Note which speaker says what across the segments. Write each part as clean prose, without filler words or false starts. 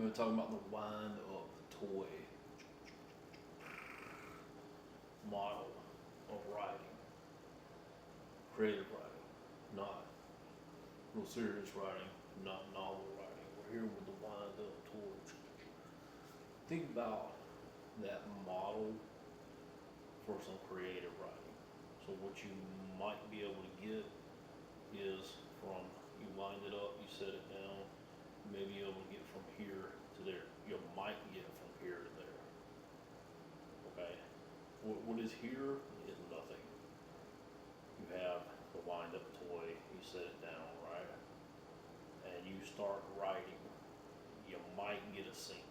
Speaker 1: We were talking about the wind up toy model of writing, creative writing, not real serious writing, not novel writing. We're here with the wind up toy. Think about that model for some creative writing. So what you might be able to get is from you wind it up, you set it down, maybe able to get from here to there. You might get from here to there. Okay? What is here is nothing. You have the wind up toy, you set it down, right? And you start writing. You might get a scene.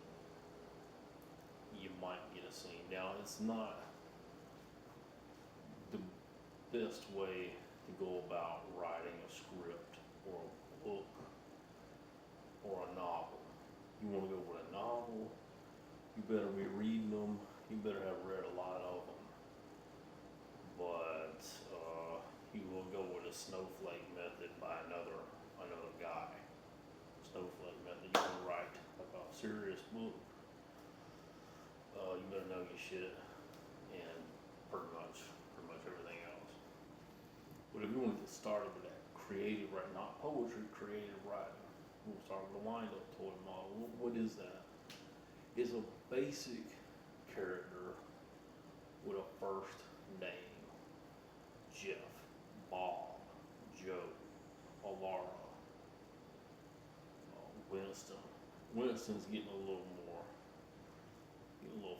Speaker 1: You might get a scene. Now, it's not the best way to go about writing a script or a book or a novel. You want to go with a novel, you better be reading them, you better have read a lot of them. But you will go with a snowflake method by another guy. Snowflake method. You want to write a serious book, you better know your shit and pretty much everything else. But if you want to get started with that creative writing, not poetry, creative writing, we'll start with the wind up toy model. What is that? It's a basic character with a first name. Jeff, Bob, Joe, Alara, Winston. Winston's getting a little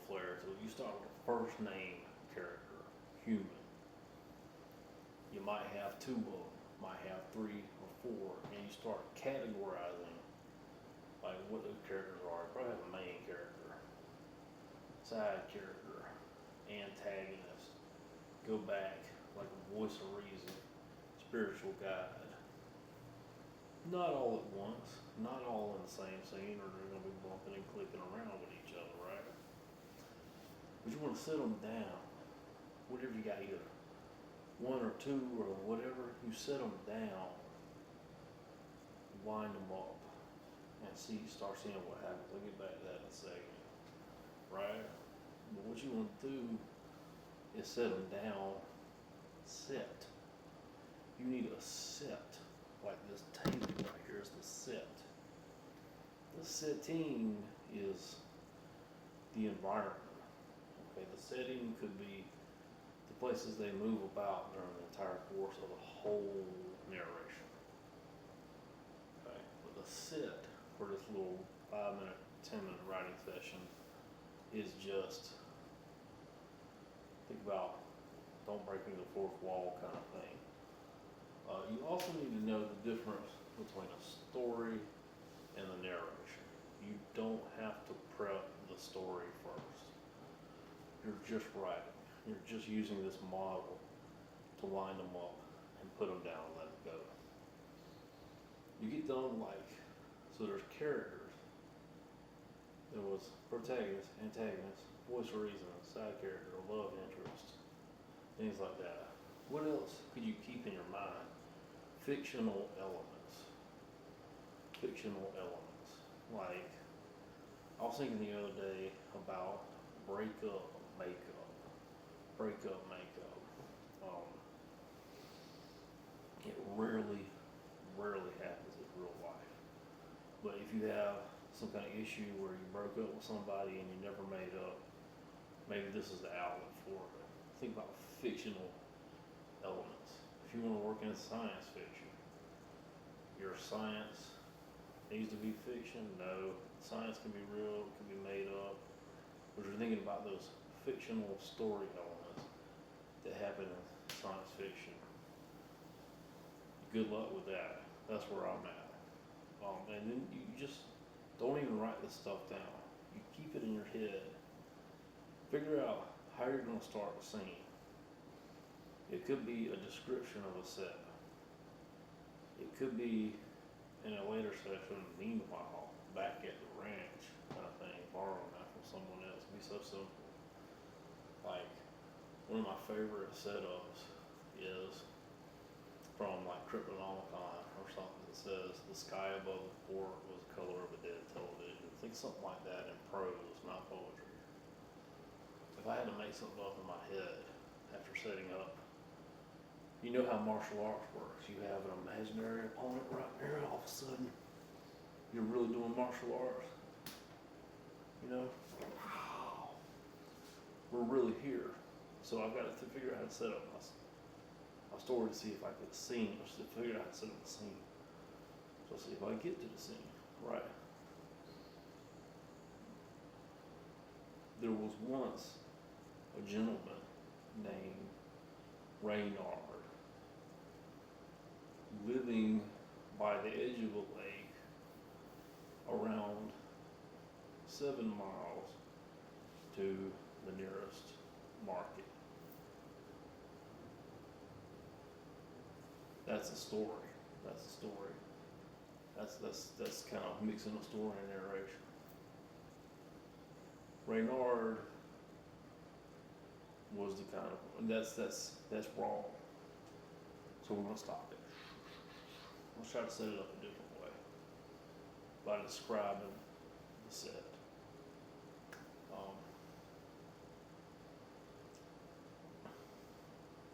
Speaker 1: flair to it. You start with a first name character, human. You might have two of them, might have three or four, and you start categorizing like what those characters are. You probably have a main character, side character, antagonist, go back like a voice of reason, spiritual guide. Not all at once, not all in the same scene, or they're gonna be bumping and clicking around with each other, right? But you want to set them down. Whatever you got, either one or two or whatever, you set them down, wind them up, and start seeing what happens. I'll get back to that in a second, right? But what you want to do is set them down, set. You need a set, like this table right here is the set. The setting is the environment. Okay, the setting could be the places they move about during the entire course of the whole narration. Okay, but the set for this little 5-minute, 10-minute writing session is just, think about don't break me the fourth wall kind of thing. You also need to know the difference between a story and the narration. You don't have to prep the story first. You're just writing. You're just using this model to line them up and put them down and let it go. You get done so there's characters. There was protagonist, antagonist, voice of reason, side character, love interest, things like that. What else could you keep in your mind? Fictional elements. Fictional elements. Like, I was thinking the other day about breakup makeup. Breakup makeup. It rarely happens in real life. But if you have some kind of issue where you broke up with somebody and you never made up, maybe this is the outlet for it. Think about fictional elements. If you want to work in science fiction, your science needs to be fiction. No, science can be real, it can be made up. But you're thinking about those fictional story elements that happen in science fiction. Good luck with that. That's where I'm at. And then you just don't even write this stuff down. You keep it in your head. Figure out how you're going to start the scene. It could be a description of a set. It could be in a later session, meanwhile, back at the ranch kind of thing, borrowing that from someone else. It'd be so simple. Like, one of my favorite setups is from like Cryptonomicon or something that says the sky above the fort was the color of a dead television, think something like that in prose, not poetry. If I had to make something up in my head after setting up, you know how martial arts works. You have an imaginary opponent right there, all of a sudden, you're really doing martial arts. You know? We're really here. So I've got to figure out how to set up my story to see if I get a scene, or to figure out how to set up a scene. So see if I get to the scene, right? There was once a gentleman named Reynard living by the edge of a lake around 7 miles to the nearest market. That's a story. That's a story. That's kind of mixing a story and narration. Reynard was the kind of that's wrong. So we're gonna stop it. Let's try to set it up a different way by describing the set.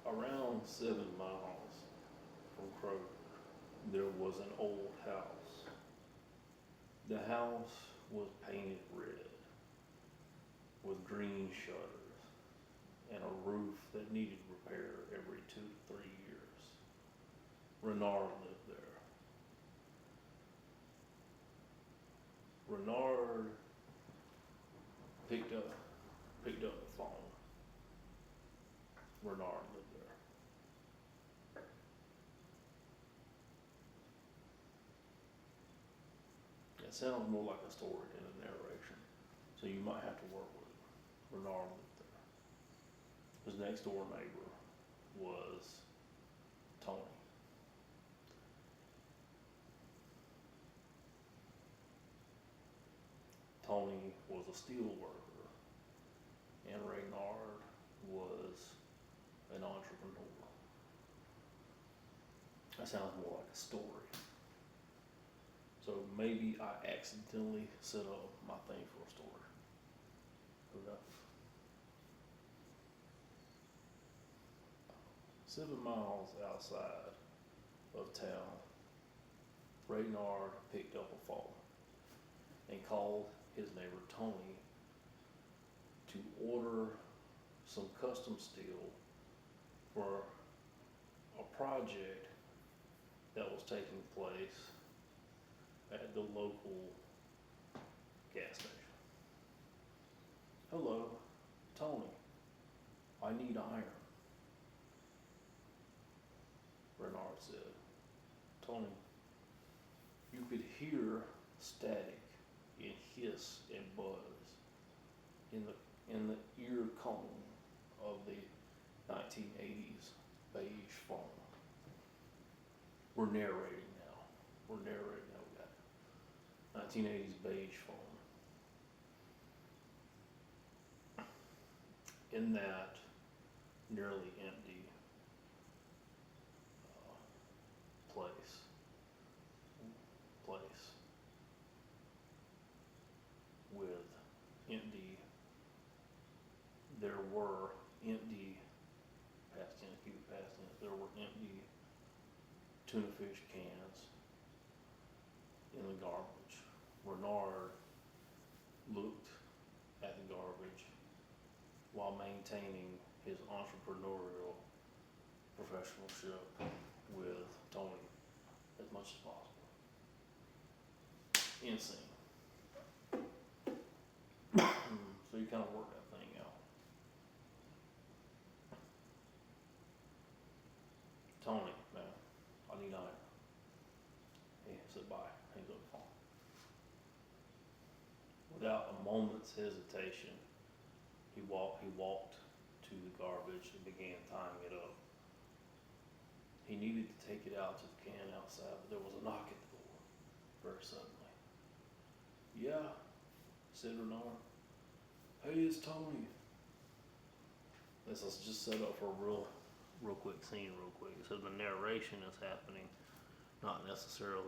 Speaker 1: Around 7 miles from Kroger, there was an old house. The house was painted red with green shutters and a roof that needed repair every 2 to 3 years. Renard lived there. Renard picked up the phone. Renard lived there. It sounds more like a story than a narration, so you might have to work with it. Renard lived there. His next door neighbor was Tony. Tony was a steel worker, and Reynard was an entrepreneur. That sounds more like a story. So maybe I accidentally set up my thing for a story. Okay. 7 miles outside of town, Reynard picked up a phone and called his neighbor Tony to order some custom steel for a project that was taking place at the local gas station. Hello, Tony, I need iron, Renard said. Tony, you could hear static and hiss and buzz in the ear cone of the 1980s beige phone. We're narrating now. We got 1980s beige phone. In that nearly empty place with empty, there were empty, past tense, keep it past tense, there were empty tuna fish cans in the garbage. Renard looked at the garbage while maintaining his entrepreneurial professionalship with Tony as much as possible. End scene. So you kind of work that thing out. Tony, man, I need iron. He said bye. Hangs up the phone. Without a moment's hesitation, he walked to the garbage and began tying it up. He needed to take it out to the can outside, but there was a knock at the door very suddenly. Yeah, said Renard. Hey, it's Tony. Let's just set up for a real quick scene real quick. So the narration is happening, not necessarily